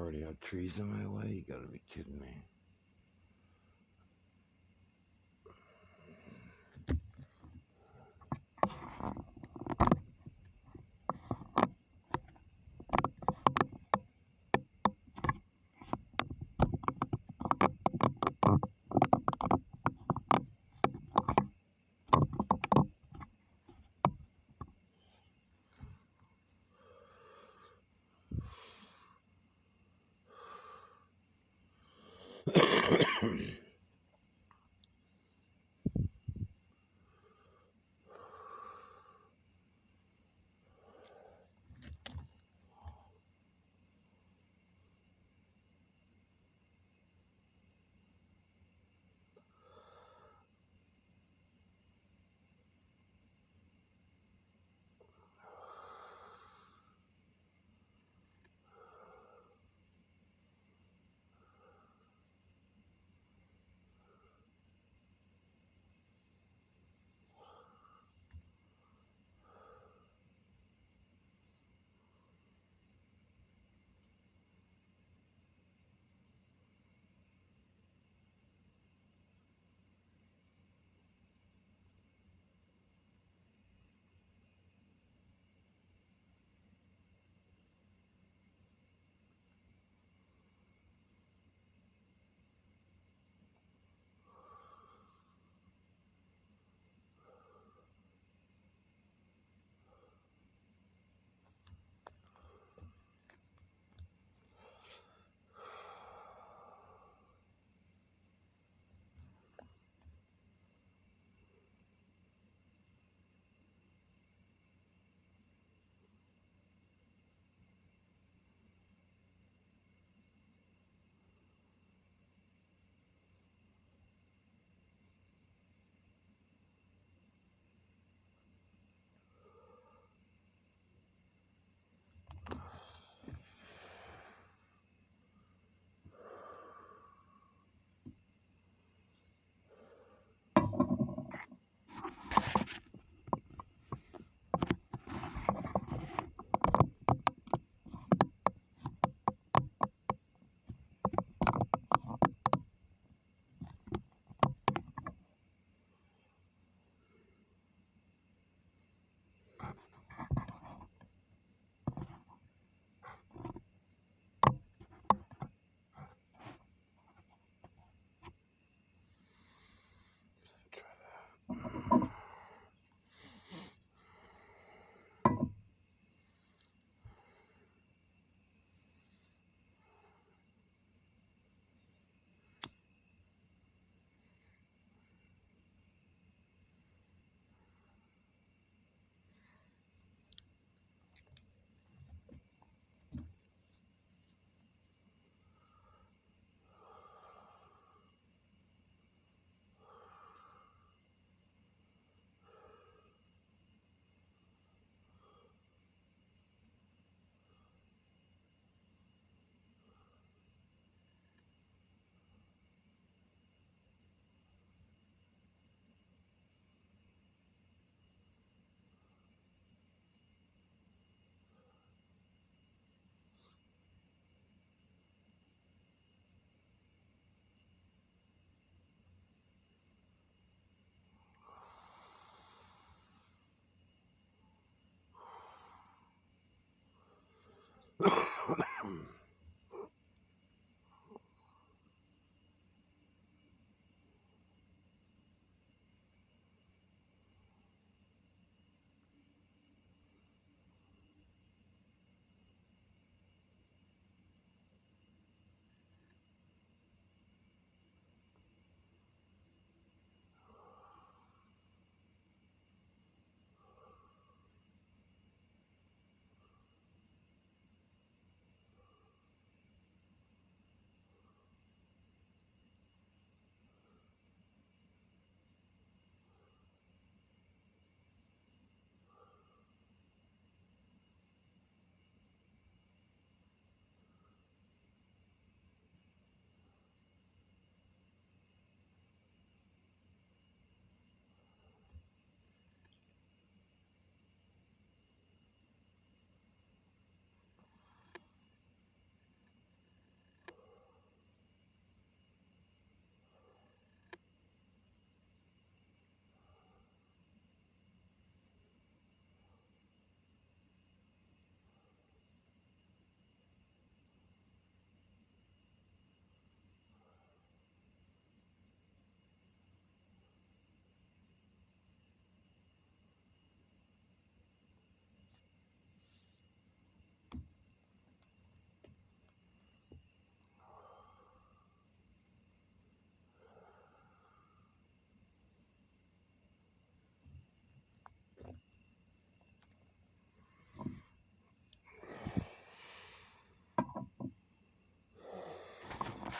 already have trees in my way? You gotta be kidding me.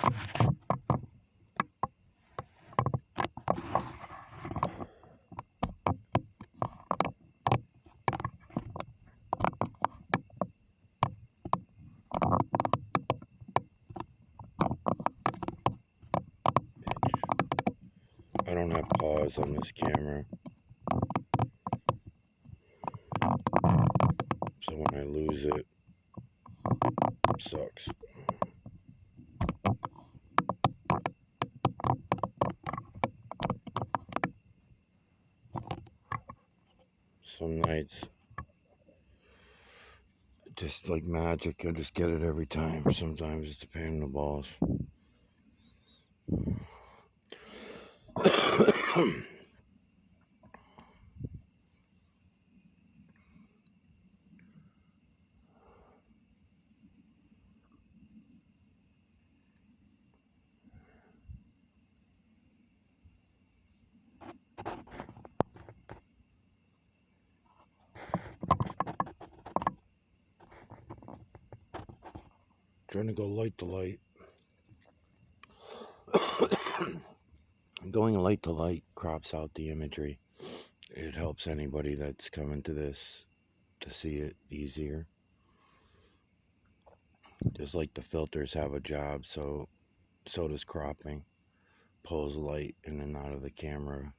I don't have pause on this camera, so when I lose it, it sucks. Some nights, just like magic, I just get it every time. Sometimes it's a pain in the balls. Trying to go light to light. Going light to light crops out the imagery. It helps anybody that's coming to this to see it easier. Just like the filters have a job, so does cropping. Pulls light in and out of the camera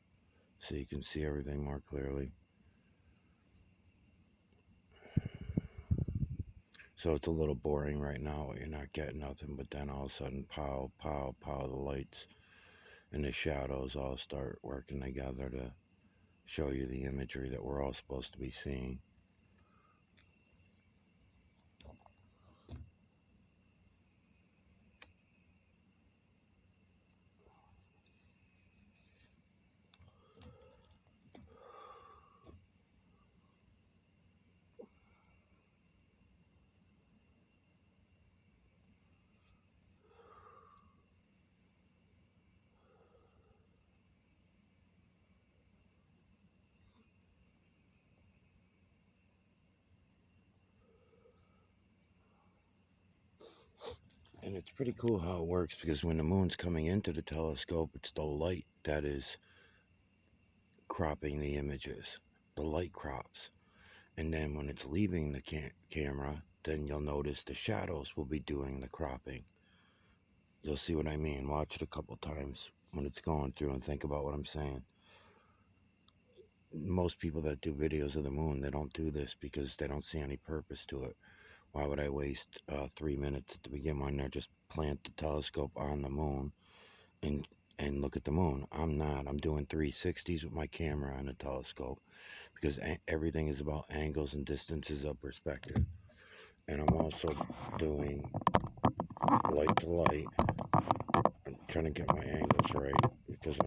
so you can see everything more clearly. So it's a little boring right now. You're not getting nothing, but then all of a sudden, pow, pow, pow, the lights and the shadows all start working together to show you the imagery that we're all supposed to be seeing. And it's pretty cool how it works, because when the moon's coming into the telescope, it's the light that is cropping the images. The light crops. And then when it's leaving the camera, then you'll notice the shadows will be doing the cropping. You'll see what I mean. Watch it a couple times when it's going through and think about what I'm saying. Most people that do videos of the moon, they don't do this because they don't see any purpose to it. Why would I waste 3 minutes to begin when there? Just plant the telescope on the moon and look at the moon. I'm doing 360s with my camera on the telescope, because everything is about angles and distances of perspective. And I'm also doing light to light. I'm trying to get my angles right, because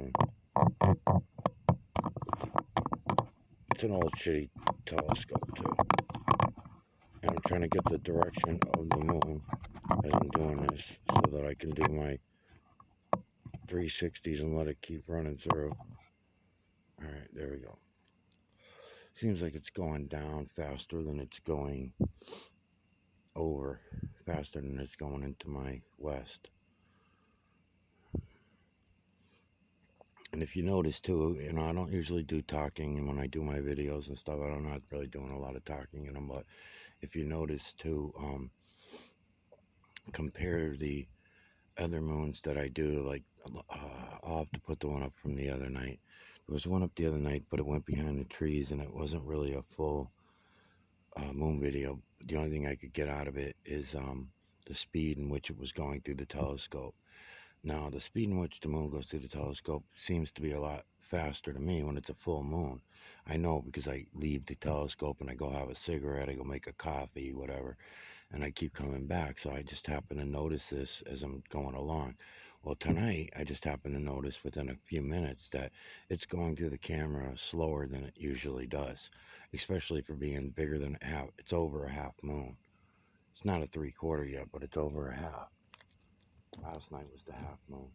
it's an old shitty telescope too. And I'm trying to get the direction of the moon as I'm doing this, so that I can do my 360s and let it keep running through. Alright, there we go. Seems like it's going down faster than it's going over, faster than it's going into my west. And if you notice too, I don't usually do talking, and when I do my videos and stuff, I'm not really doing a lot of talking in them, but if you notice too, compare the other moons that I do, like, I'll have to put the one up from the other night. There was one up the other night, but it went behind the trees, and it wasn't really a full moon video. The only thing I could get out of it is the speed in which it was going through the telescope. Now, the speed in which the moon goes through the telescope seems to be a lot faster to me when it's a full moon. I know, because I leave the telescope and I go have a cigarette, I go make a coffee, whatever, and I keep coming back. So I just happen to notice this as I'm going along. Well, tonight, I just happened to notice within a few minutes that it's going through the camera slower than it usually does, especially for being bigger than half. It's over a half moon. It's not a 3/4 yet, but it's over a half. Last night was the half moon.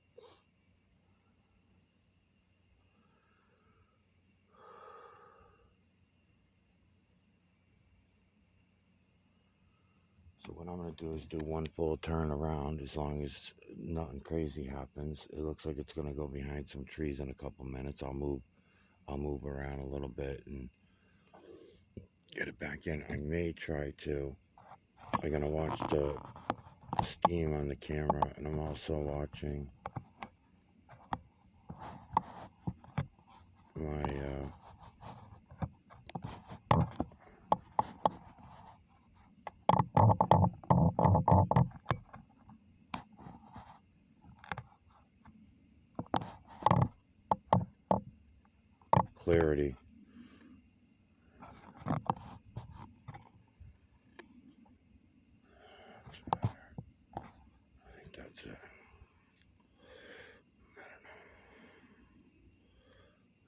So what I'm going to do is do one full turn around as long as nothing crazy happens. It looks like it's going to go behind some trees in a couple minutes. I'll move around a little bit and get it back in. I may try to. I'm going to watch the steam on the camera, and I'm also watching my clarity. I think that's it.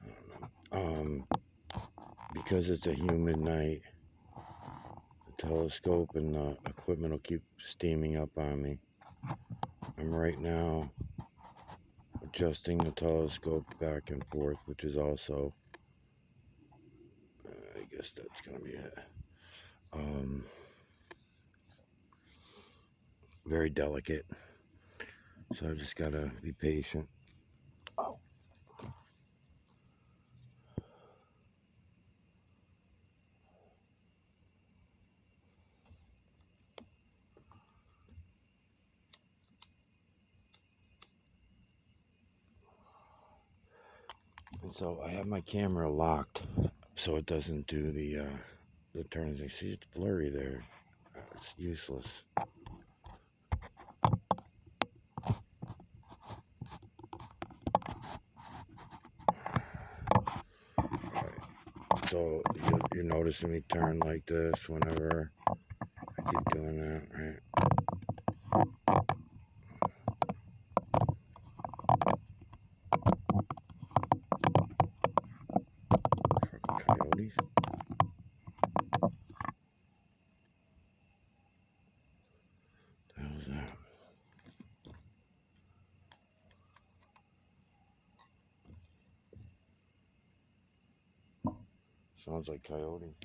I don't know. Because it's a humid night, the telescope and the equipment will keep steaming up on me. I'm right now adjusting the telescope back and forth, which is also, I guess that's gonna be it. Very delicate, so I just gotta be patient. Oh. And so I have my camera locked so it doesn't do the turns. You see, it's blurry there. It's useless. So you're noticing me turn like this whenever I keep doing that, right? Fucking coyotes. The hell's that? Sounds like coyote.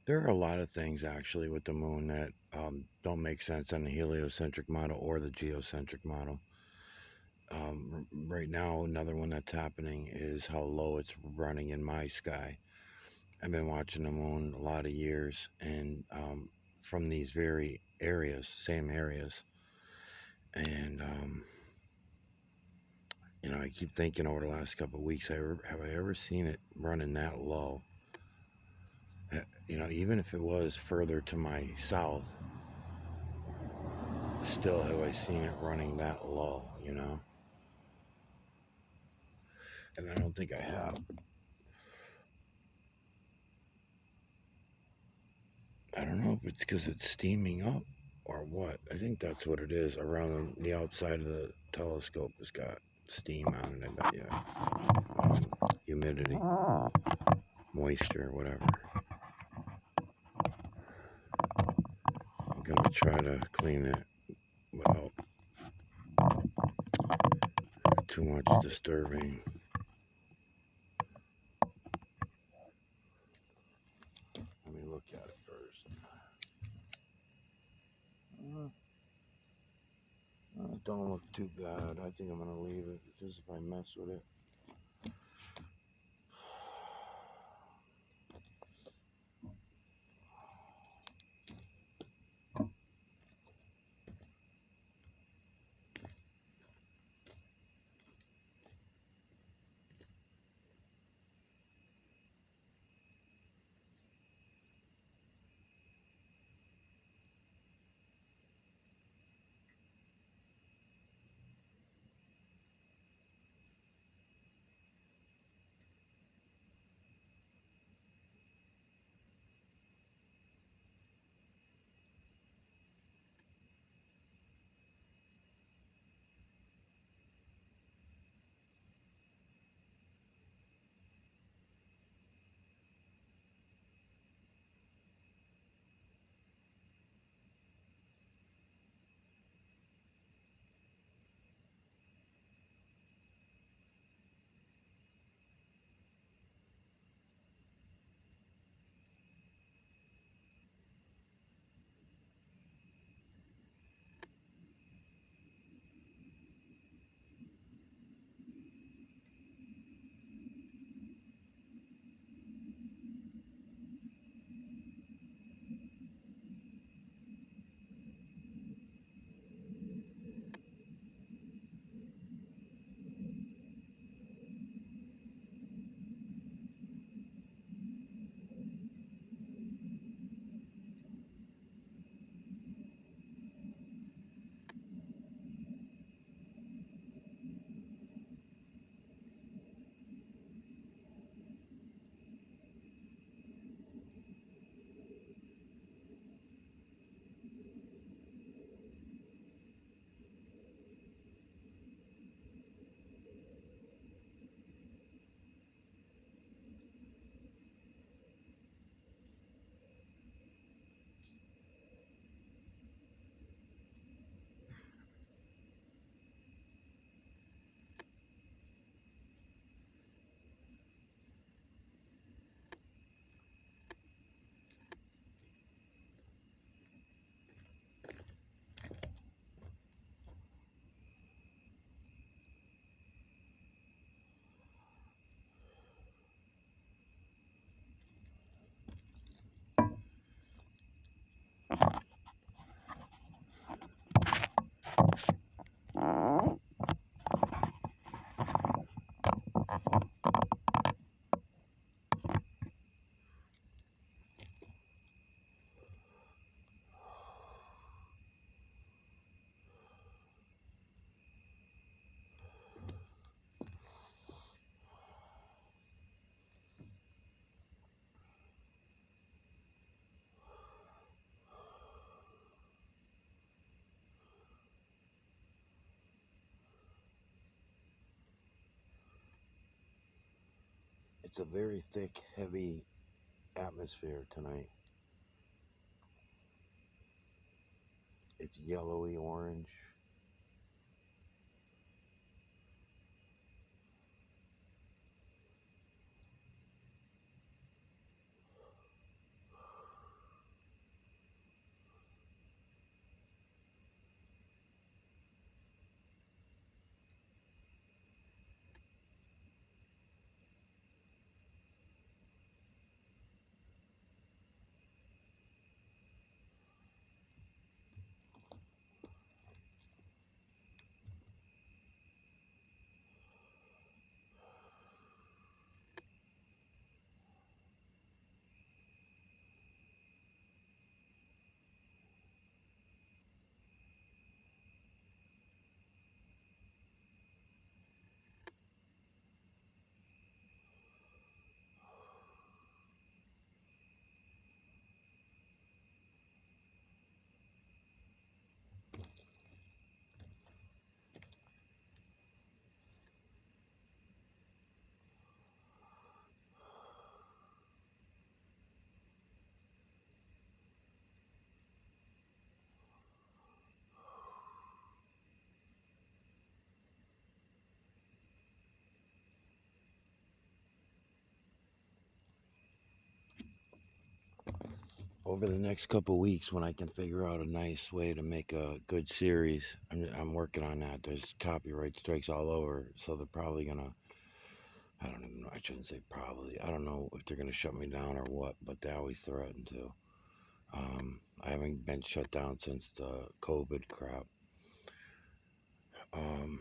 There are a lot of things actually with the moon that don't make sense on the heliocentric model or the geocentric model. Right now, another one that's happening is how low it's running in my sky. I've been watching the moon a lot of years, and from these very areas, same areas, and I keep thinking over the last couple of weeks, have I ever seen it running that low? Even if it was further to my south, still have I seen it running that low? And I don't think I have. I don't know if it's because it's steaming up or what. I think that's what it is. Around the outside of the telescope has got steam on it, I bet, yeah. Humidity, moisture, whatever. I'm gonna try to clean it without too much disturbing. Let me look at it first. It don't look too bad. I think I'm gonna leave it because if I mess with it, it's a very thick, heavy atmosphere tonight. It's yellowy orange. over the next couple weeks, when I can figure out a nice way to make a good series, I'm working on that. There's copyright strikes all over, so they're probably gonna. I don't even know. I shouldn't say probably. I don't know if they're gonna shut me down or what, but they always threaten to. I haven't been shut down since the COVID crap. Um,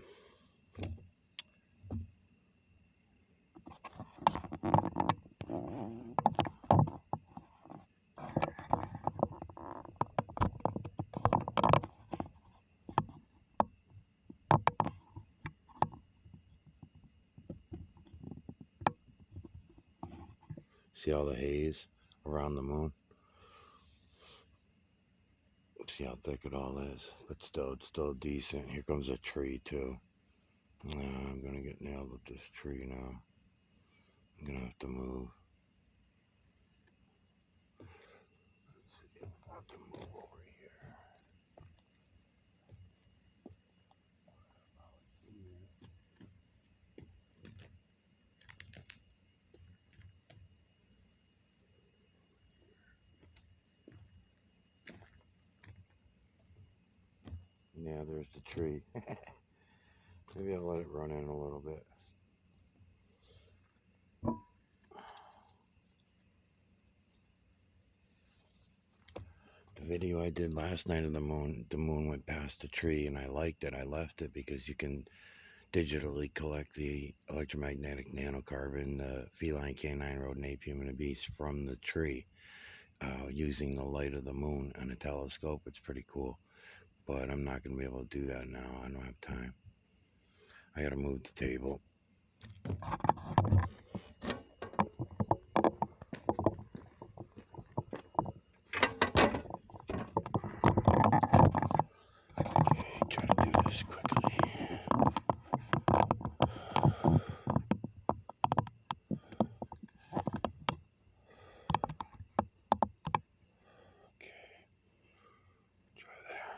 see all the haze around the moon? See how thick it all is? But still, it's still decent. Here comes a tree, too. I'm gonna get nailed with this tree now. I'm gonna have to move. Let's see. I'll have to move over here. Yeah, there's the tree. Maybe I'll let it run in a little bit. The video I did last night of the moon went past the tree and I liked it. I left it because you can digitally collect the electromagnetic nanocarbon, the feline, canine, rodent, ape, human, and beast from the tree using the light of the moon on a telescope. It's pretty cool. But I'm not going to be able to do that now. I don't have time. I got to move the table. Okay, try to do this quickly. Okay, try there.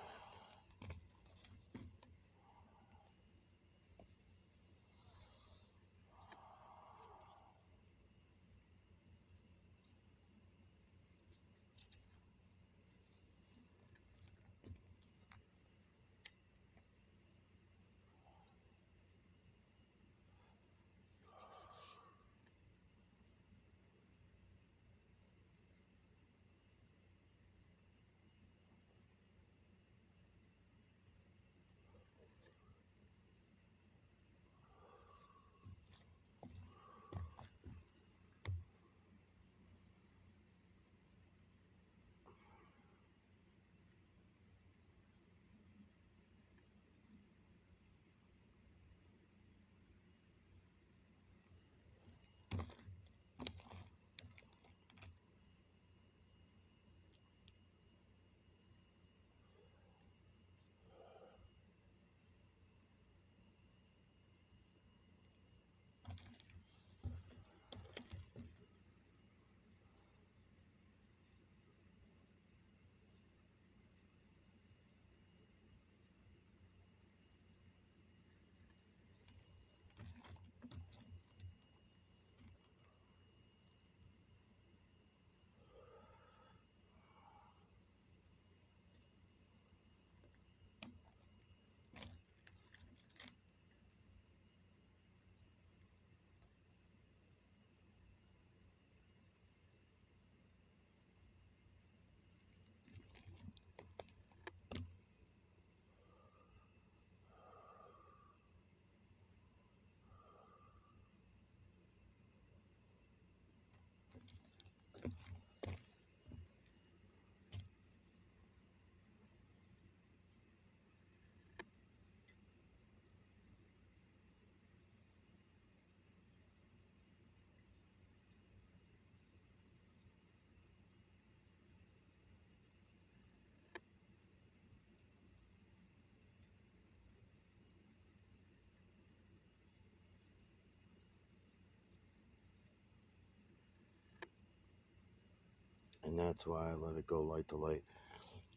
And that's why I let it go light to light.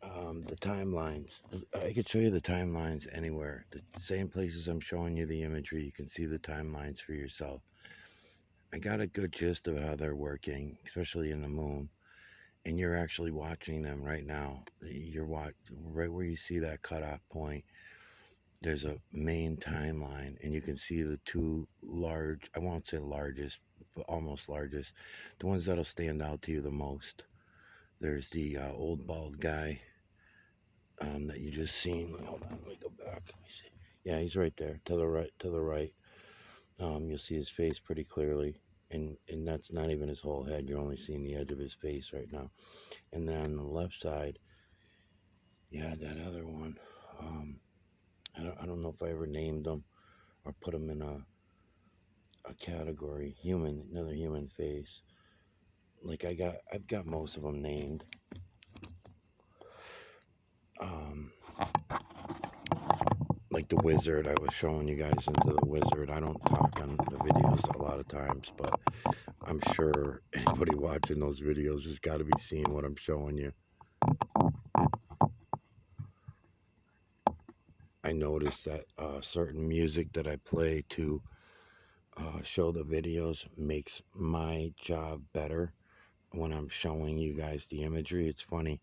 The timelines. I could show you the timelines anywhere. The same places I'm showing you the imagery, you can see the timelines for yourself. I got a good gist of how they're working, especially in the moon. and you're actually watching them right now. Right where you see that cutoff point. There's a main timeline, and you can see the two large, I won't say largest, but almost largest, the ones that'll stand out to you the most. There's the old bald guy that you just seen. Hold on, let me go back. Let me see. Yeah, he's right there to the right. To the right, you'll see his face pretty clearly, and that's not even his whole head. You're only seeing the edge of his face right now. And then on the left side, yeah, that other one. Um, I don't know if I ever named them or put them in a category. Human, another human face. Like I've got most of them named. Um, like the wizard, I was showing you guys into the wizard. I don't talk on the videos a lot of times, but I'm sure anybody watching those videos has got to be seeing what I'm showing you. I noticed that certain music that I play to show the videos makes my job better when I'm showing you guys the imagery. It's funny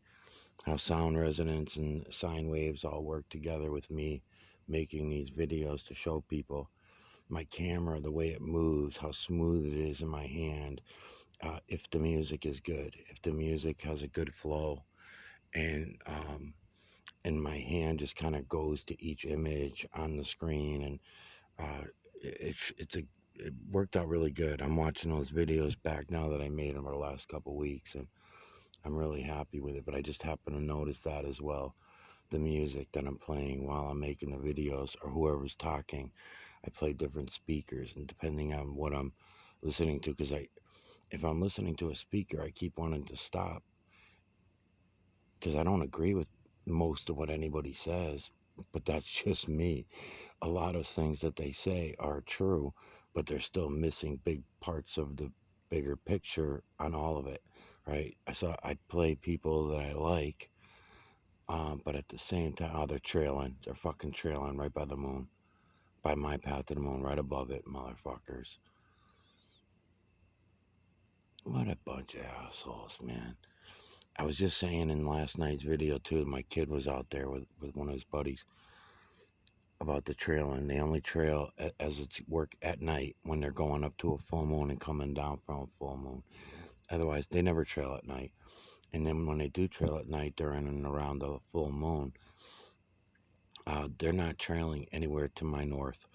how sound resonance and sine waves all work together with me making these videos to show people my camera, the way it moves, how smooth it is in my hand, if the music is good, if the music has a good flow, and my hand just kind of goes to each image on the screen, and it worked out really good. I'm watching those videos back now that I made them over the last couple weeks, and I'm really happy with it. But I just happen to notice that as well, the music that I'm playing while I'm making the videos, or whoever's talking. I play different speakers, and depending on what I'm listening to, because if I'm listening to a speaker, I keep wanting to stop because I don't agree with most of what anybody says, but that's just me. A lot of things that they say are true, but they're still missing big parts of the bigger picture on all of it, right? I play people that I like, but at the same time, oh, they're trailing. They're fucking trailing right by the moon, by my path to the moon, right above it, motherfuckers. What a bunch of assholes, man. I was just saying in last night's video too, my kid was out there with one of his buddies about the trailing. They only trail as it's work at night when they're going up to a full moon and coming down from a full moon. Otherwise, they never trail at night. And then when they do trail at night, they're in and around the full moon. They're not trailing anywhere to my north.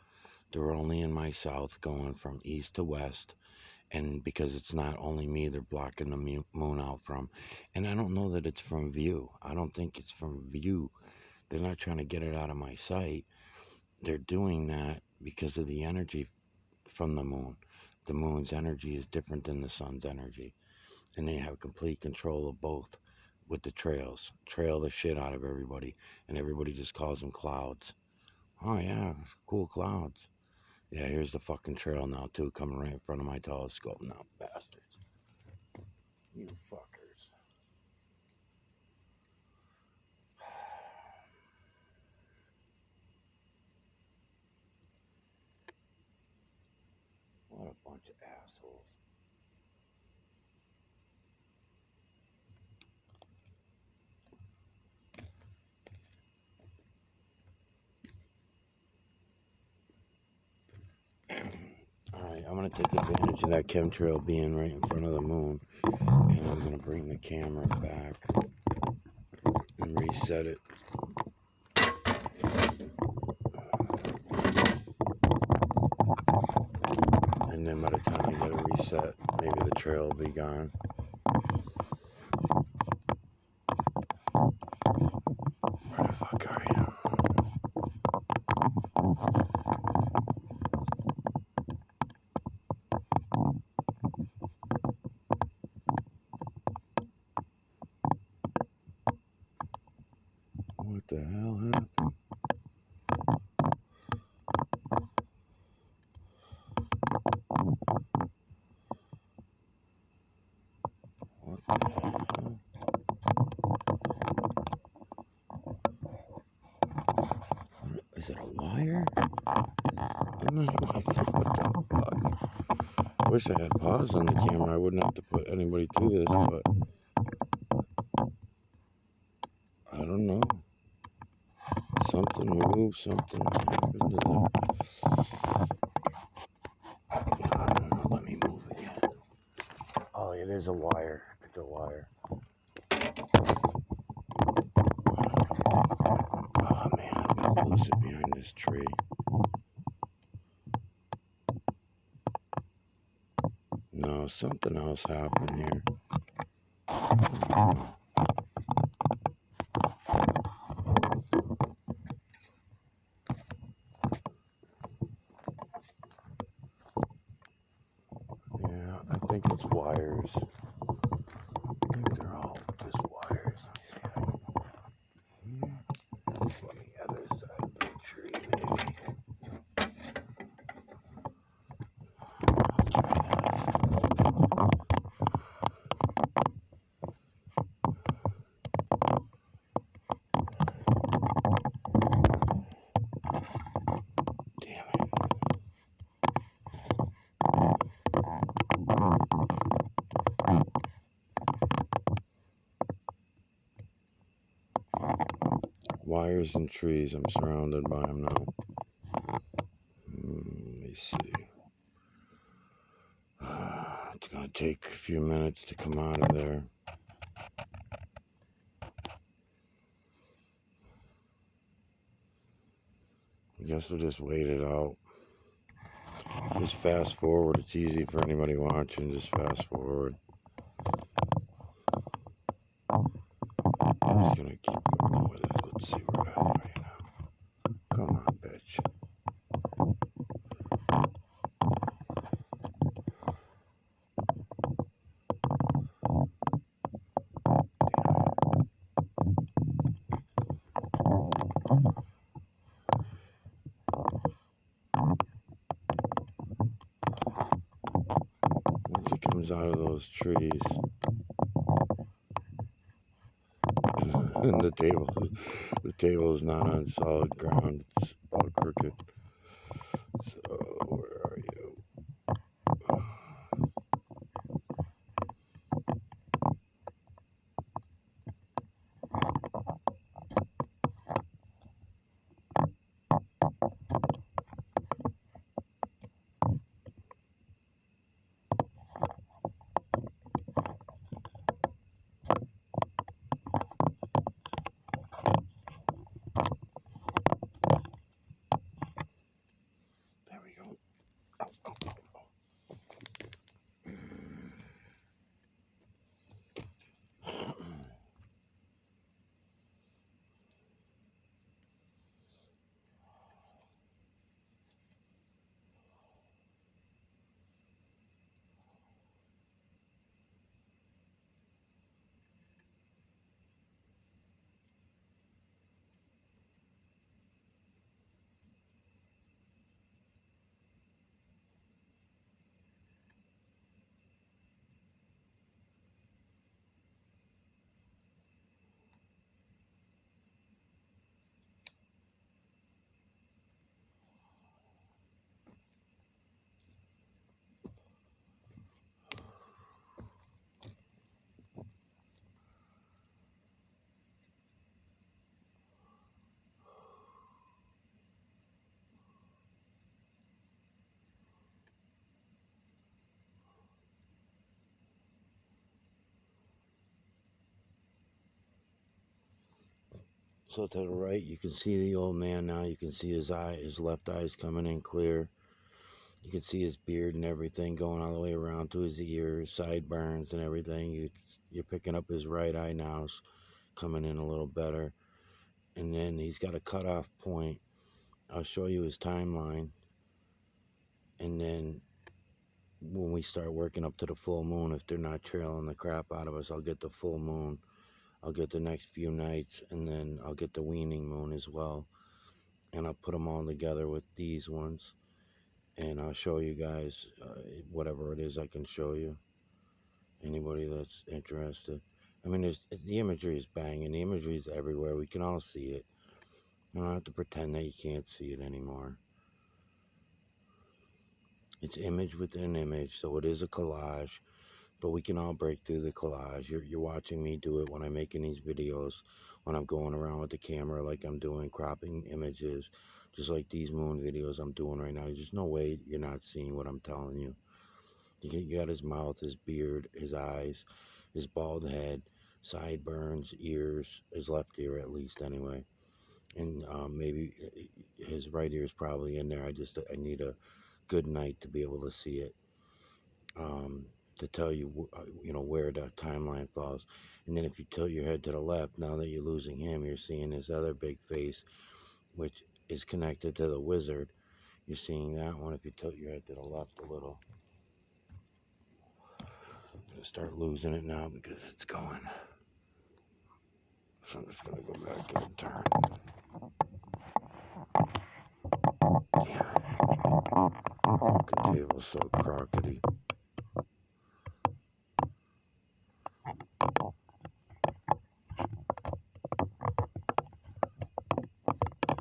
They're only in my south, going from east to west. And because it's not only me, they're blocking the moon out from. And I don't know that it's from view. I don't think it's from view. They're not trying to get it out of my sight. They're doing that because of the energy from the moon. The moon's energy is different than the sun's energy. And they have complete control of both with the trails. Trail the shit out of everybody. And everybody just calls them clouds. Oh, yeah, cool clouds. Yeah, here's the fucking trail now, too, coming right in front of my telescope now, bastards. You fuckers. What a bunch of assholes. Alright, I'm going to take advantage of that chemtrail being right in front of the moon. And I'm going to bring the camera back and reset it. And then by the time I get it reset, maybe the trail will be gone. Where the fuck are you? What the hell happened? What the hell? Is it a wire? I'm not like, what the fuck? I wish I had pause on the camera. I wouldn't have to put anybody through this, but don't know. Something moved, something happened to them. Let me move again. Oh, it is a wire. It's a wire. Oh man, I'm gonna lose it behind this tree. No, something else happened here. Yeah, I think it's wires. I think they're all just wires. Let me see. Here. On the other side of the tree, maybe. Try this. Damn it. Wires and trees. I'm surrounded by them now. Let me see. It's gonna take a few minutes to come out of there. I guess we'll just wait it out. Just fast forward. It's easy for anybody watching. Just fast forward. I'm just gonna keep going with it. Let's see what happens right now. Come on, bitch. Once it comes out of those trees, and the table is not on solid ground. It's all crooked. So where are you? There we go. Oh, oh, oh, oh. So to the right, you can see the old man now. You can see his left eye's coming in clear. You can see his beard and everything going all the way around to his ears, sideburns and everything. You're picking up his right eye now. It's coming in a little better. And then he's got a cutoff point. I'll show you his timeline. And then when we start working up to the full moon, if they're not trailing the crap out of us, I'll get the full moon. I'll get the next few nights, and then I'll get the weaning moon as well. And I'll put them all together with these ones. And I'll show you guys whatever it is I can show you. Anybody that's interested. I mean, the imagery is banging. The imagery is everywhere. We can all see it. You don't have to pretend that you can't see it anymore. It's image within image, so it is a collage. But we can all break through the collage. You're watching me do it when I'm making these videos. when I'm going around with the camera like I'm doing, cropping images, just like these moon videos I'm doing right now. There's no way you're not seeing what I'm telling you. You got his mouth, his beard, his eyes, his bald head, sideburns, ears, his left ear at least anyway. And maybe his right ear is probably in there. I need a good night to be able to see it. To tell you, where the timeline falls. And then if you tilt your head to the left, now that you're losing him, you're seeing this other big face, which is connected to the wizard. You're seeing that one. If you tilt your head to the left a little, I'm gonna start losing it now because it's going. So I'm just gonna go back to the turn. Damn it. Fucking table's so crockety.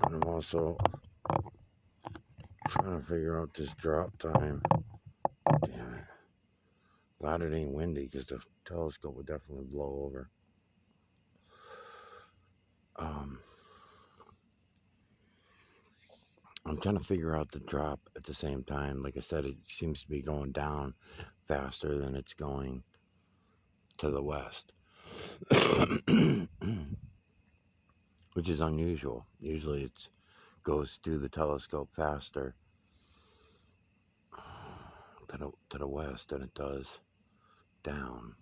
And I'm also trying to figure out this drop time. Damn it. Glad it ain't windy because the telescope would definitely blow over. Um, I'm trying to figure out the drop at the same time. Like I said, it seems to be going down faster than it's going to the west, which is unusual. Usually it goes through the telescope faster to the west than it does down.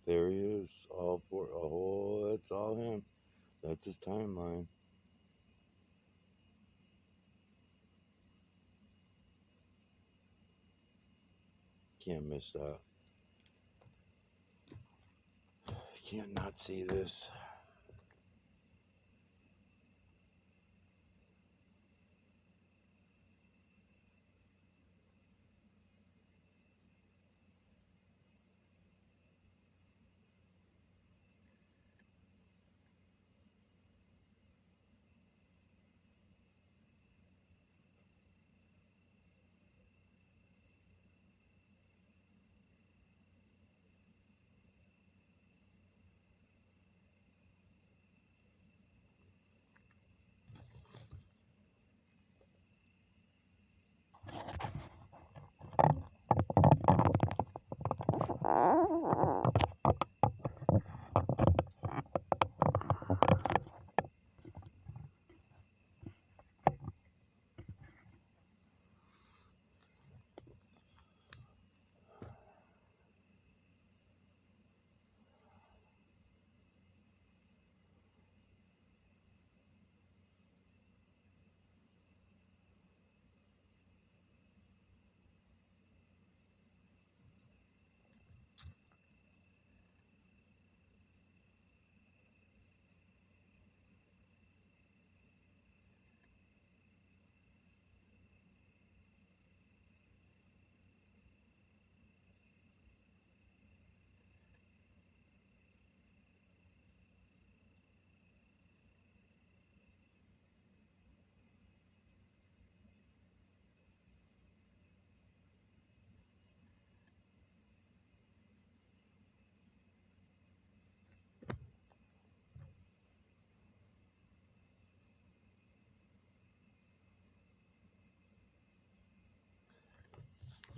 There he is, all for a whole. That's all him. That's his timeline. Can't miss that. Can't not see this.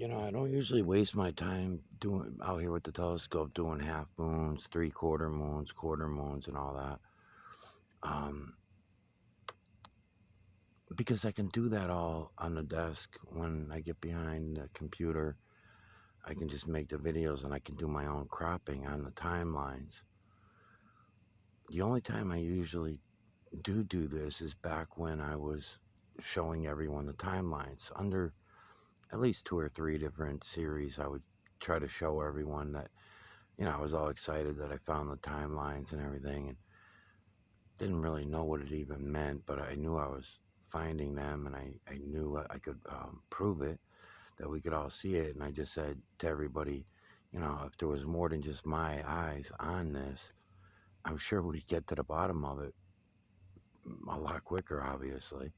I don't usually waste my time doing out here with the telescope doing half moons, three-quarter moons, quarter moons, and all that. Um, because I can do that all on the desk when I get behind the computer. I can just make the videos and I can do my own cropping on the timelines. The only time I usually do this is back when I was showing everyone the timelines. Under at least 2 or 3 different series, I would try to show everyone that, I was all excited that I found the timelines and everything, and didn't really know what it even meant, but I knew I was finding them, and I knew I could prove it, that we could all see it. And I just said to everybody, if there was more than just my eyes on this, I'm sure we'd get to the bottom of it a lot quicker, obviously.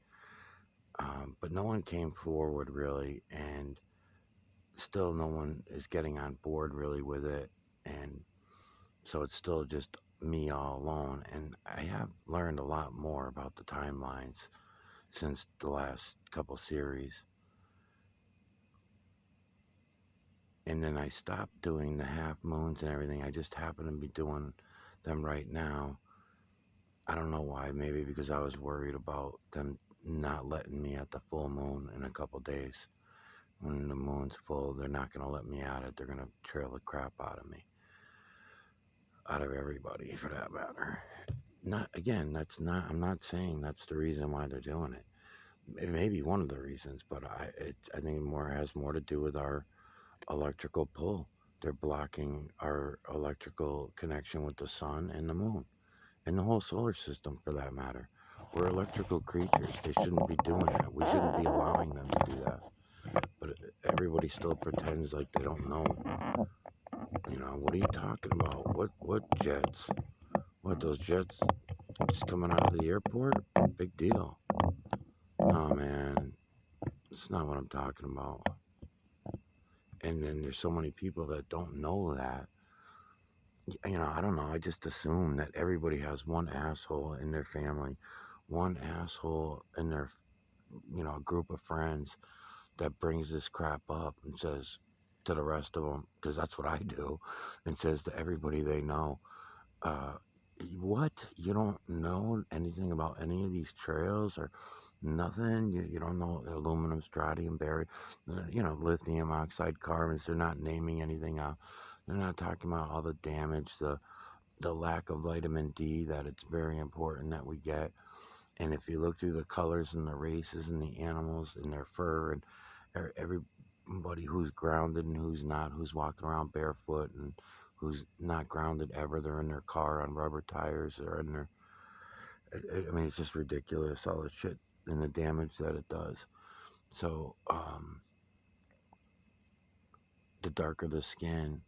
But no one came forward really, and still no one is getting on board really with it. And so it's still just me all alone. And I have learned a lot more about the timelines since the last couple series. And then I stopped doing the half moons and everything. I just happen to be doing them right now. I don't know why. Maybe because I was worried about them not letting me at the full moon in a couple days. When the moon's full, they're not going to let me at it. They're going to trail the crap out of me. Out of everybody, for that matter. Not, again, I'm not saying that's the reason why they're doing it. It may be one of the reasons, but I think it has more to do with our electrical pull. They're blocking our electrical connection with the sun and the moon and the whole solar system, for that matter. We're electrical creatures. They shouldn't be doing that. We shouldn't be allowing them to do that. But everybody still pretends like they don't know. What are you talking about? What jets? What, those jets just coming out of the airport? Big deal. No, man, it's not what I'm talking about. And then there's so many people that don't know that. I don't know. I just assume that everybody has one asshole in their family, one asshole in their, group of friends that brings this crap up and says to the rest of them, because that's what I do, and says to everybody they know, uh, what? You don't know anything about any of these trails or nothing? You don't know aluminum, strontium, barium, lithium oxide, carbons. They're not naming anything out. They're not talking about all the damage, the lack of vitamin D, that it's very important that we get. And if you look through the colors and the races and the animals and their fur and everybody who's grounded and who's not, who's walking around barefoot and who's not grounded ever, they're in their car on rubber tires, they're in their, I mean, it's just ridiculous, all the shit and the damage that it does. So, the darker the skin,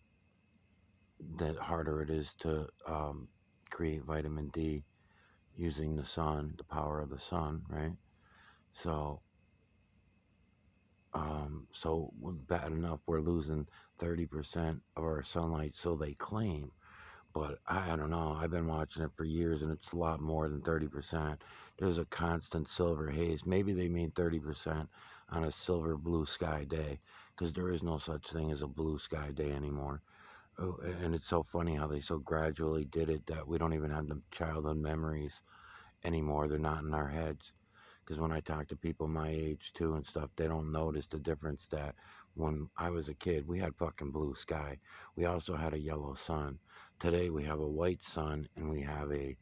the harder it is to create vitamin D using the sun, the power of the sun, right? So, bad enough we're losing 30% of our sunlight, so they claim. But I don't know. I've been watching it for years, and it's a lot more than 30%. There's a constant silver haze. Maybe they mean 30% on a silver blue sky day, because there is no such thing as a blue sky day anymore. Oh, and it's so funny how they so gradually did it that we don't even have the childhood memories anymore. They're not in our heads. Because when I talk to people my age too and stuff, they don't notice the difference that when I was a kid, we had fucking blue sky. We also had a yellow sun. Today we have a white sun and we have a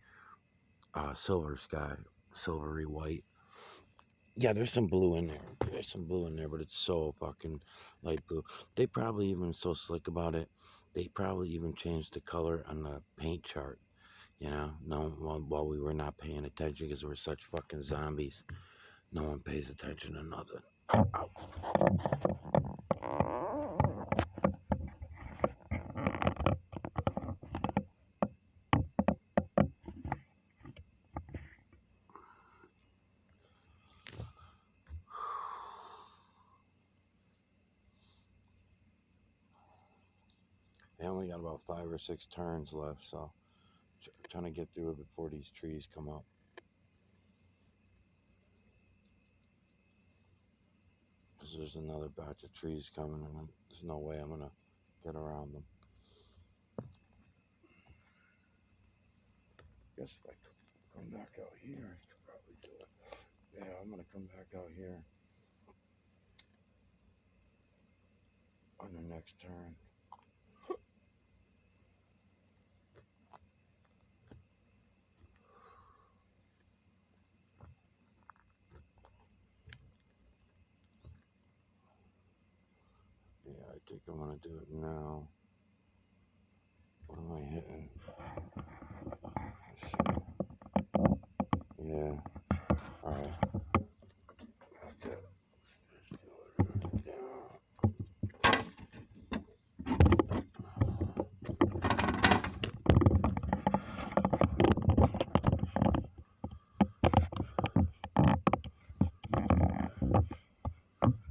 silver sky, silvery white. Yeah, there's some blue in there. There's some blue in there, but it's so fucking light blue. They probably even so slick about it. They probably even changed the color on the paint chart. No, while we were not paying attention because we're such fucking zombies. No one pays attention to nothing. Ow. I only got about 5 or 6 turns left, so trying to get through it before these trees come up. because there's another batch of trees coming, and there's no way I'm gonna get around them. Guess if I come back out here, I could probably do it. Yeah, I'm gonna come back out here on the next turn. Yeah, I think I'm gonna do it now. What am I hitting? Let's see. Yeah. Alright. That's it.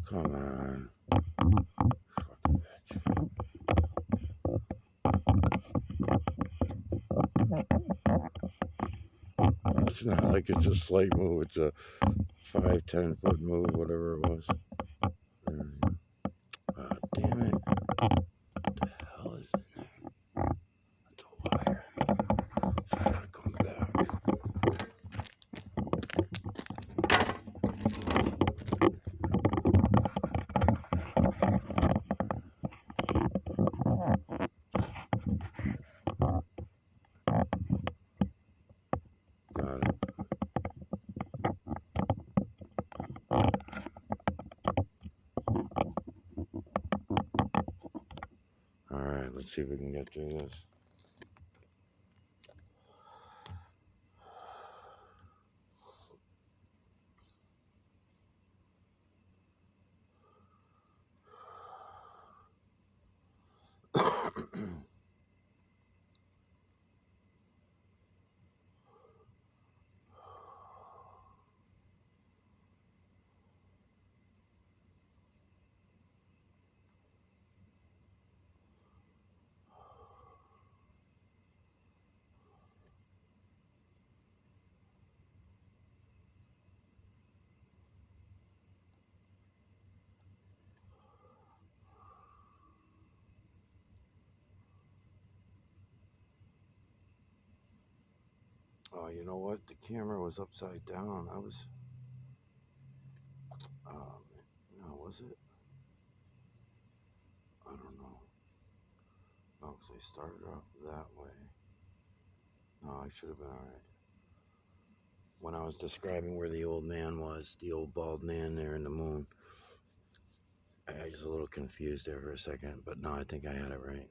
Come on. Fucking bitch. It's not like it's a slight move, it's a 5-10 foot move, whatever it was. Damn it. What the hell is in there? It's a wire. So I gotta come back. Got it. Alright, let's see if we can get through this. Oh, you know what? The camera was upside down. I was. No, was it? I don't know. No, because I started off that way. No, I should have been alright. When I was describing where the old man was, the old bald man there in the moon, I was a little confused there for a second, but no, I think I had it right.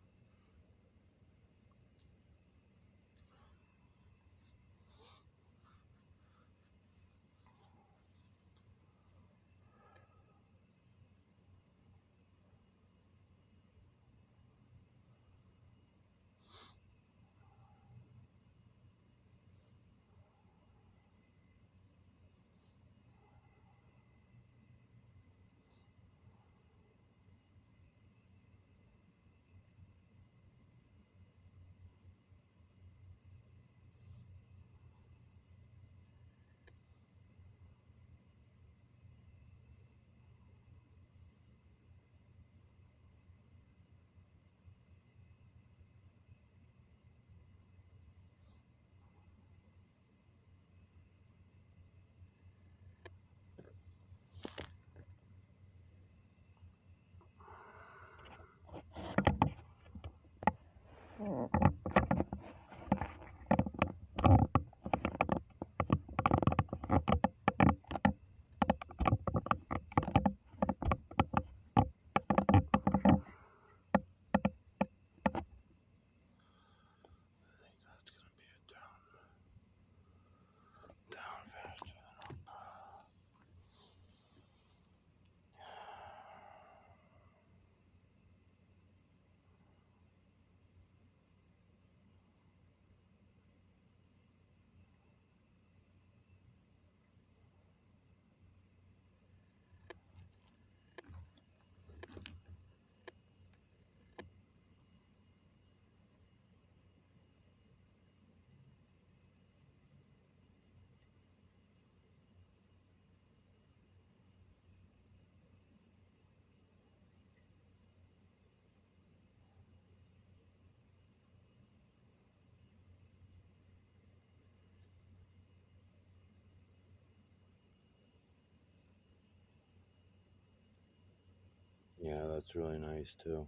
that's really nice too.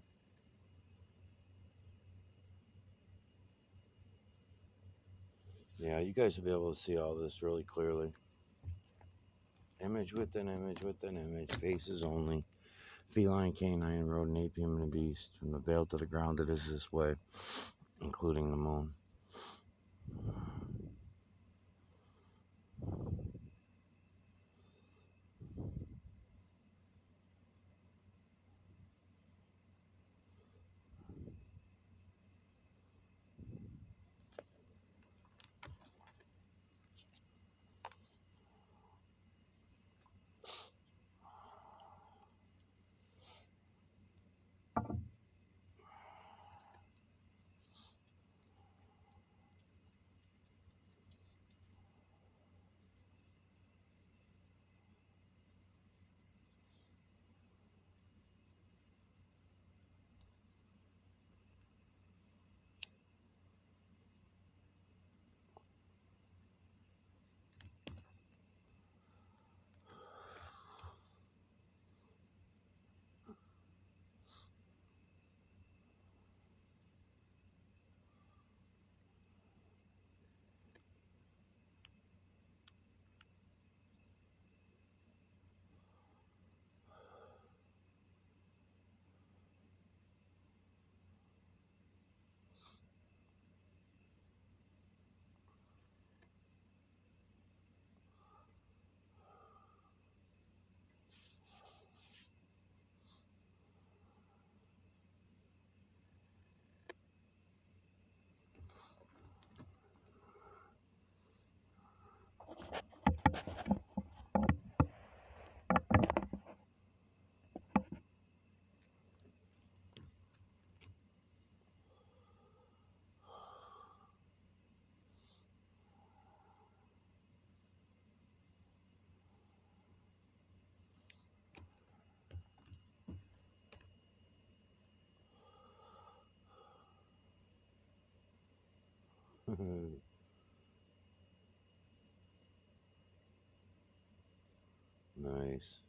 Yeah, you guys will be able to see all this really clearly. Image within image within image, faces only. Feline, canine, rodent, ape, human, and beast. From the veil to the ground, it is this way, including the moon. Nice.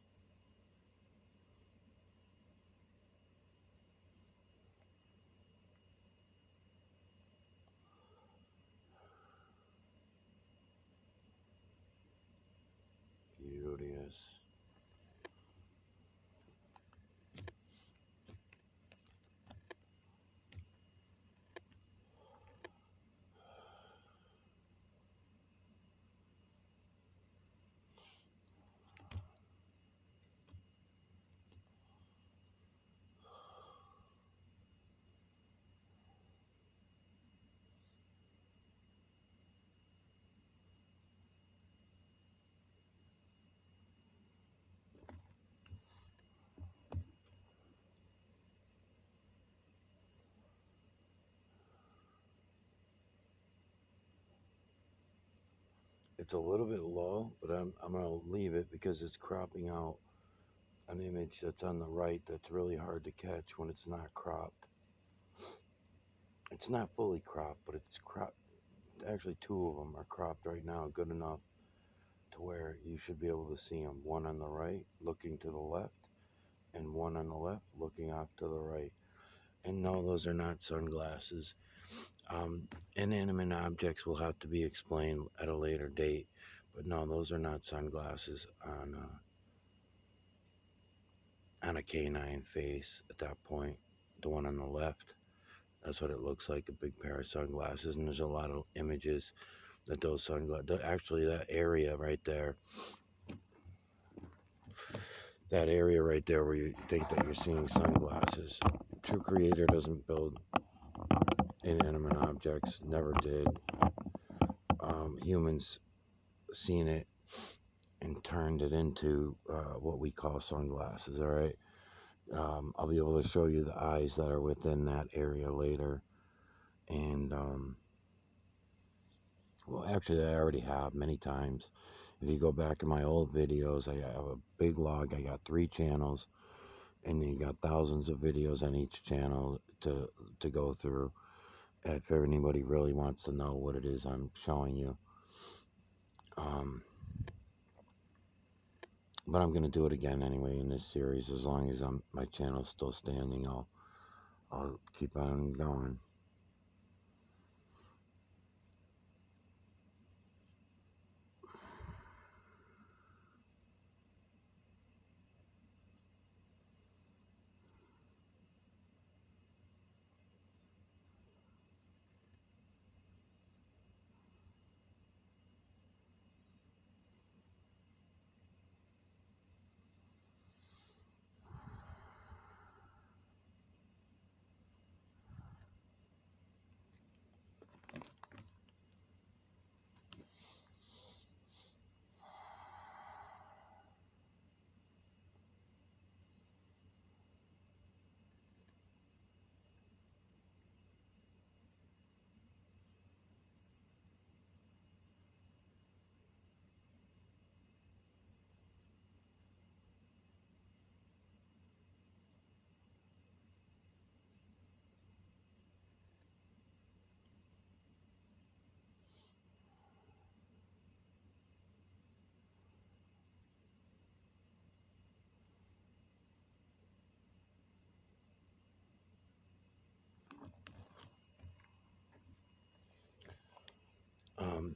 Beauteous. It's a little bit low, but I'm going to leave it because it's cropping out an image that's on the right that's really hard to catch when it's not cropped. It's not fully cropped, but it's cropped. Actually, two of them are cropped right now, good enough to where you should be able to see them. One on the right looking to the left, and one on the left looking off to the right. And no, those are not sunglasses. Inanimate objects will have to be explained at a later date, but no, those are not sunglasses on a canine face at that point. The one on the left, that's what it looks like, a big pair of sunglasses. And there's a lot of images that those sunglasses, actually that area right there, where you think that you're seeing sunglasses. True Creator doesn't build inanimate objects, never did. Humans seen it and turned it into what we call sunglasses, all right? I'll be able to show you the eyes that are within that area later. And, well, actually, I already have many times. If you go back in my old videos, I have a big log. I got 3 channels, and you got thousands of videos on each channel to go through. If anybody really wants to know what it is I'm showing you. But I'm gonna do it again anyway in this series. As long as my channel's still standing, I'll keep on going.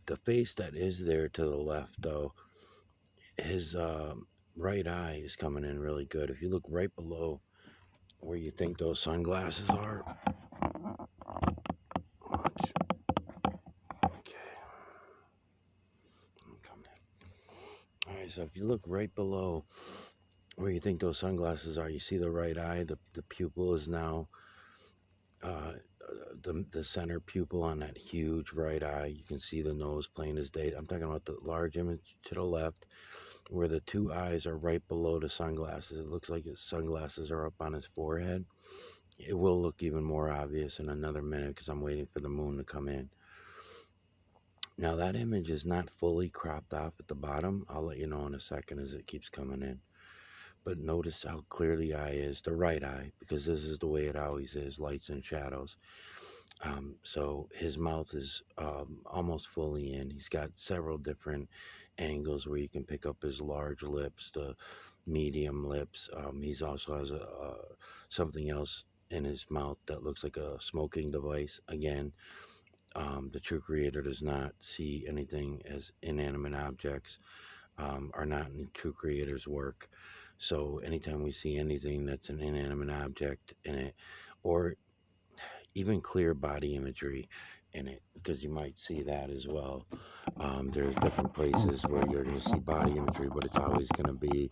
The face that is there to the left, though, his right eye is coming in really good. If you look right below where you think those sunglasses are, watch. Okay, I'm coming in. All right, so if you look right below where you think those sunglasses are, you see the right eye. The pupil is now uh, the center pupil on that huge right eye. You can see the nose plain as day. I'm talking about the large image to the left, where the two eyes are right below the sunglasses. It looks like his sunglasses are up on his forehead. It will look even more obvious in another minute because I'm waiting for the moon to come in. Now that image is not fully cropped off at the bottom. I'll let you know in a second as it keeps coming in. But notice how clear the eye is, the right eye, because this is the way it always is, lights and shadows. So his mouth is almost fully in. He's got several different angles where you can pick up his large lips, the medium lips. He's also has something else in his mouth that looks like a smoking device. Again, the true creator does not see anything as inanimate objects, are not in true creator's work. So anytime we see anything that's an inanimate object in it, or even clear body imagery in it, because you might see that as well. There's different places where you're going to see body imagery, but it's always going to be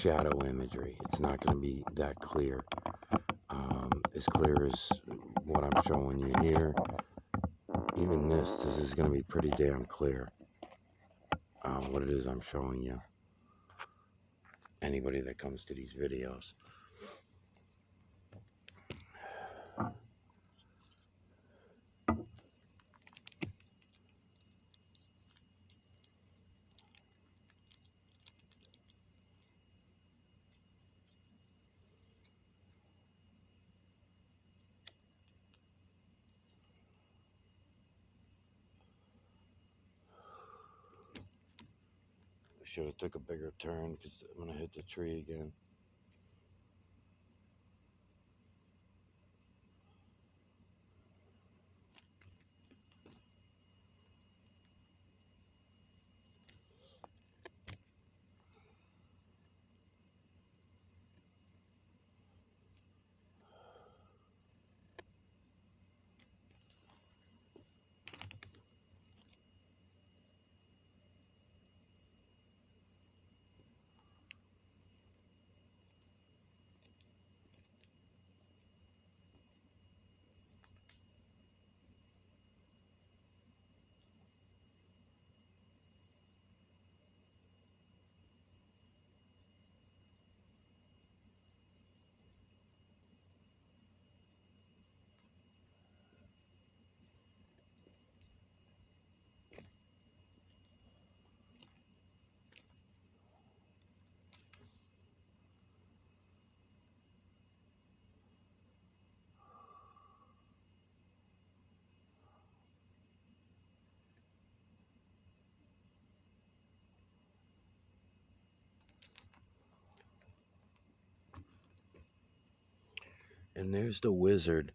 shadow imagery. It's not going to be that clear. As clear as what I'm showing you here. Even this is going to be pretty damn clear. What it is I'm showing you. Anybody that comes to these videos. I should have took a bigger turn because I'm going to hit the tree again. And there's the wizard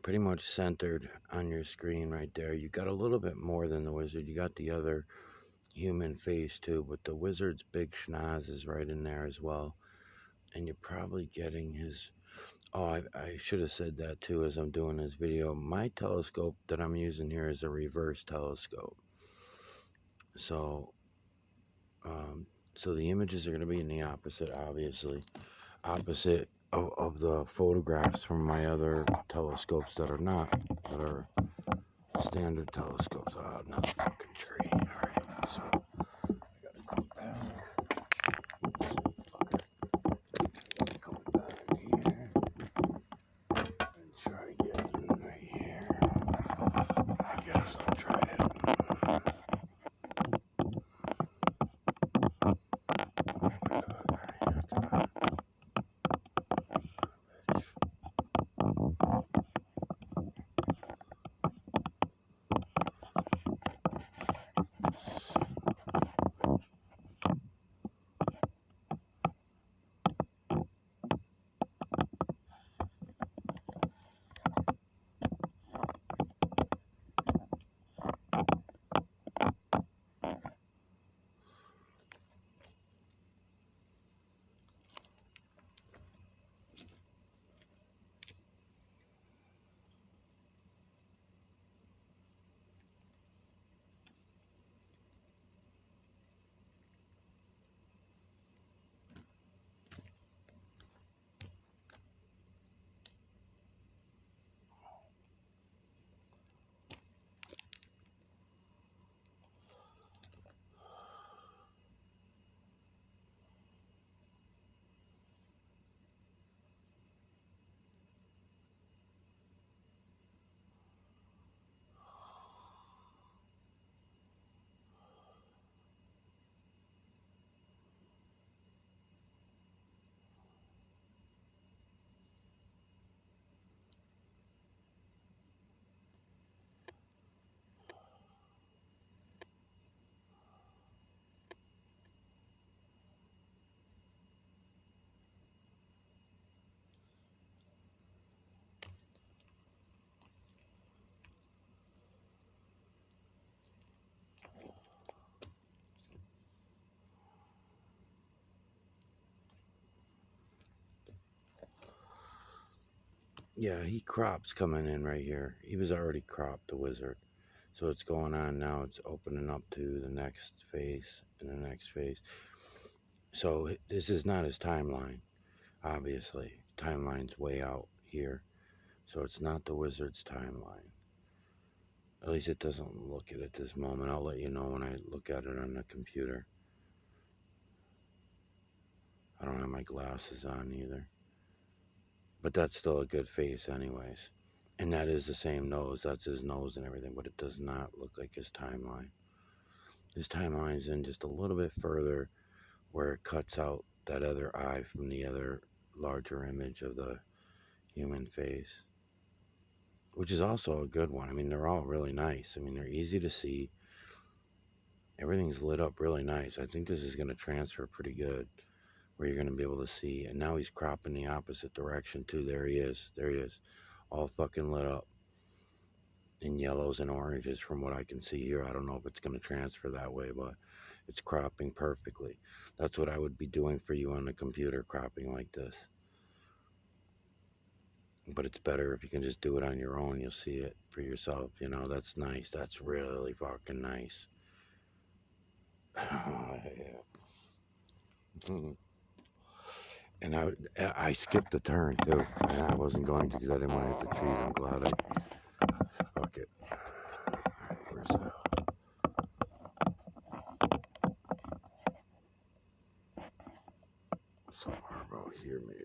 pretty much centered on your screen right there. You got a little bit more than the wizard. You got the other human face too, but the wizard's big schnoz is right in there as well. And you're probably getting his... Oh, I should have said that too as I'm doing this video. My telescope that I'm using here is a reverse telescope. So, so the images are going to be in the opposite, obviously. Opposite of the photographs from my other telescopes that are not, that are standard telescopes. Oh, another fucking tree. Alright, so I gotta come back. Come back here and try getting right here. I guess I'll try it. Yeah, he crops coming in right here. He was already cropped, the wizard. So it's going on now. It's opening up to the next phase and the next phase. So this is not his timeline, obviously. Timeline's way out here. So it's not the wizard's timeline. At least it doesn't look it at this moment. I'll let you know when I look at it on the computer. I don't have my glasses on either. But that's still a good face anyways. And that is the same nose. That's his nose and everything. But it does not look like his timeline. His timeline's in just a little bit further where it cuts out that other eye from the other larger image of the human face. Which is also a good one. I mean, they're all really nice. I mean, they're easy to see. Everything's lit up really nice. I think this is going to transfer pretty good where you're going to be able to see. And now he's cropping the opposite direction too. There he is. There he is. All fucking lit up in yellows and oranges from what I can see here. I don't know if it's going to transfer that way, but it's cropping perfectly. That's what I would be doing for you on the computer, cropping like this. But it's better if you can just do it on your own. You'll see it for yourself. You know, that's nice. That's really fucking nice. And I skipped the turn too. And I wasn't going to because I didn't want to hit the trees. I'm glad I... Fuck it. Alright, where's that? Somewhere about here maybe.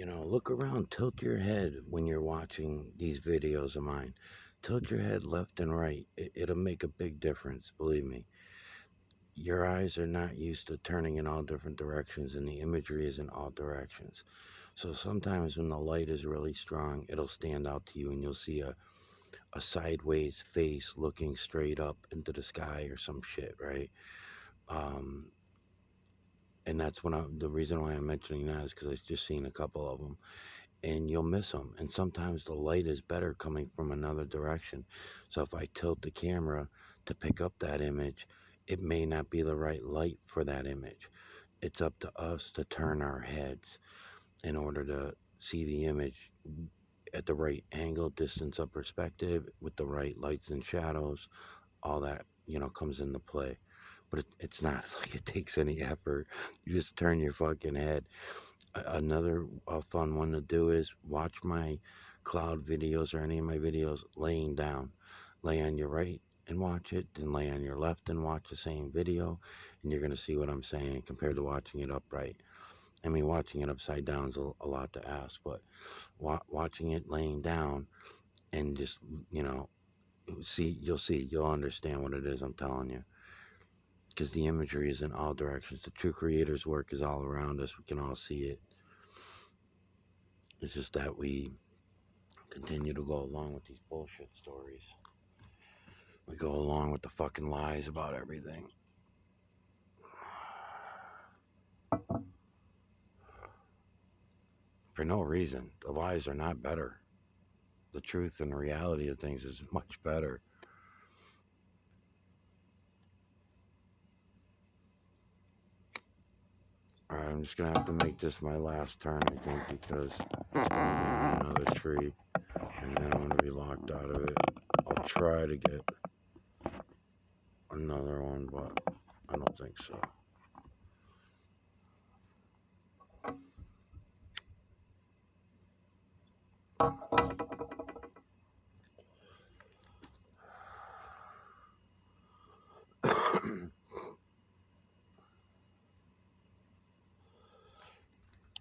look around, tilt your head when you're watching these videos of mine. Tilt your head left and right. It'll make a big difference, believe me. Your eyes are not used to turning in all different directions, and the imagery is in all directions. So sometimes when the light is really strong, it'll stand out to you, and you'll see a sideways face looking straight up into the sky or some shit, right? Um, and that's the reason why I'm mentioning that is because I've just seen a couple of them, and you'll miss them. And sometimes the light is better coming from another direction. So if I tilt the camera to pick up that image, it may not be the right light for that image. It's up to us to turn our heads in order to see the image at the right angle, distance of perspective, with the right lights and shadows. All that, comes into play. But it's not like it takes any effort. You just turn your fucking head. Another fun one to do is watch my cloud videos or any of my videos laying down. Lay on your right and watch it, then lay on your left and watch the same video, and you're going to see what I'm saying compared to watching it upright. I mean, watching it upside down is a lot to ask, but watching it laying down and just, you'll understand what it is I'm telling you. Because the imagery is in all directions. The true creator's work is all around us. We can all see it. It's just that we continue to go along with these bullshit stories. We go along with the fucking lies about everything. For no reason. The lies are not better. The truth and the reality of things is much better. Alright, I'm just gonna have to make this my last turn, I think, because it's gonna be on another tree, and then I'm gonna be locked out of it. I'll try to get another one, but I don't think so.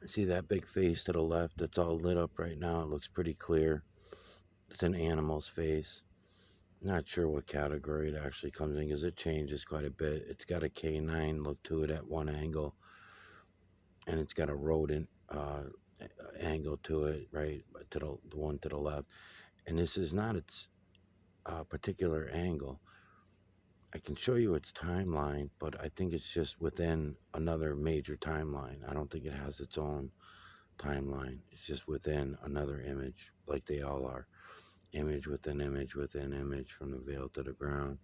See that big face to the left? It's all lit up right now. It looks pretty clear. It's an animal's face. Not sure what category it actually comes in because it changes quite a bit. It's got a canine look to it at one angle, and it's got a rodent angle to it, right, to the one to the left. And this is not its particular angle. I can show you its timeline, but I think it's just within another major timeline. I don't think it has its own timeline. It's just within another image, like they all are. Image within image within image, from the veil to the ground,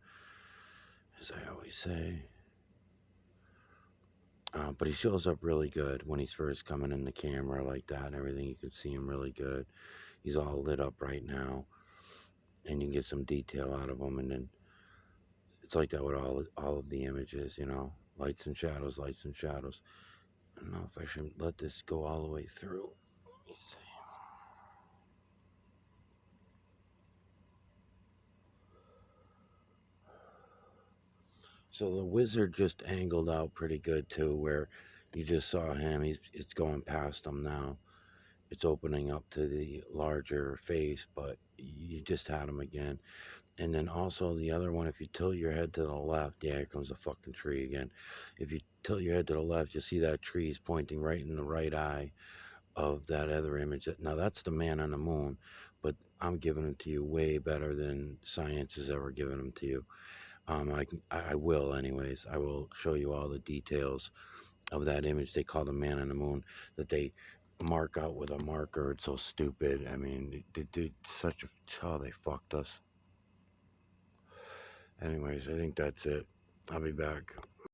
as I always say. But he shows up really good when he's first coming in the camera like that and everything. You can see him really good. He's all lit up right now, and you can get some detail out of him. And then it's like that with all of the images, lights and shadows, lights and shadows. I don't know if I should let this go all the way through. Let me see. So the wizard just angled out pretty good too, where you just saw him. It's going past him now. It's opening up to the larger face, but you just had him again. And then also the other one, if you tilt your head to the left, yeah, here comes the fucking tree again. If you tilt your head to the left, you'll see that tree is pointing right in the right eye of that other image. Now that's the man on the moon, but I'm giving them to you way better than science has ever given them to you. I will anyways. I will show you all the details of that image they call the man on the moon, that they mark out with a marker. It's so stupid. I mean, they did such a... Oh, they fucked us. Anyways, I think that's it. I'll be back.